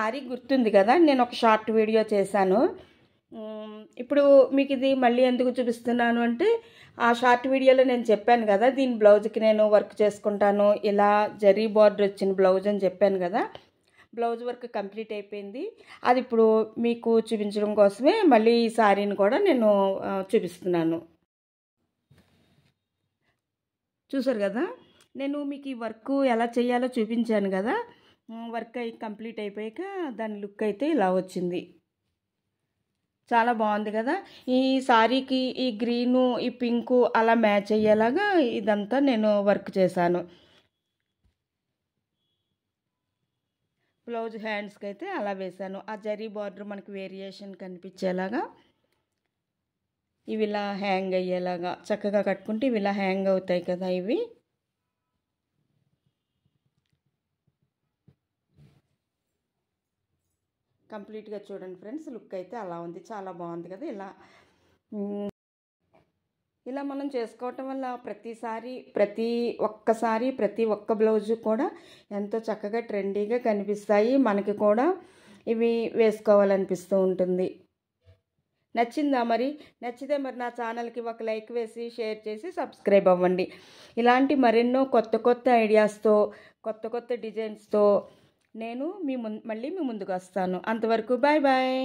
Sorry గుర్తుంది కదా, నేను ఒక షార్ట్ వీడియో చేశాను. ఇప్పుడు మీకు ఇది మళ్ళీ ఎందుకు చూపిస్తున్నాను అంటే, ఆ షార్ట్ వీడియోలో నేను చెప్పాను కదా, దీని బ్లౌజ్కి నేను వర్క్ చేసుకుంటాను, ఇలా జరీ బార్డర్ వచ్చిన బ్లౌజ్ అని చెప్పాను కదా. బ్లౌజ్ వర్క్ కంప్లీట్ అయిపోయింది. అది ఇప్పుడు మీకు చూపించడం కోసమే మళ్ళీ ఈ సారీని కూడా నేను చూపిస్తున్నాను. చూసారు కదా, నేను మీకు ఈ వర్క్ ఎలా చేయాలో చూపించాను కదా. వర్క్ అయి కంప్లీట్ అయిపోయాక దాని లుక్ అయితే ఇలా వచ్చింది. చాలా బాగుంది కదా. ఈ సారీకి ఈ గ్రీను ఈ పింకు అలా మ్యాచ్ అయ్యేలాగా ఇదంతా నేను వర్క్ చేశాను. బ్లౌజ్ హ్యాండ్స్కి అయితే అలా వేశాను. ఆ జరీ బార్డర్ మనకి వేరియేషన్ కనిపించేలాగా ఇవి ఇలా హ్యాంగ్ అయ్యేలాగా చక్కగా కట్టుకుంటే ఇవి ఇలా హ్యాంగ్ అవుతాయి కదా. ఇవి కంప్లీట్గా చూడండి ఫ్రెండ్స్, లుక్ అయితే అలా ఉంది. చాలా బాగుంది కదా. ఇలా మనం చేసుకోవటం వల్ల ప్రతి ఒక్క బ్లౌజు కూడా ఎంతో చక్కగా ట్రెండీగా కనిపిస్తాయి. మనకి కూడా ఇవి వేసుకోవాలనిపిస్తూ ఉంటుంది. నచ్చిందా మరి? నచ్చితే మరి నా ఛానల్కి ఒక లైక్ వేసి షేర్ చేసి సబ్స్క్రైబ్ అవ్వండి. ఇలాంటి మరెన్నో కొత్త ఐడియాస్తో కొత్త డిజైన్స్తో నేను మళ్ళీ మీ ముందుకు వస్తాను. అంతవరకు బాయ్ బాయ్.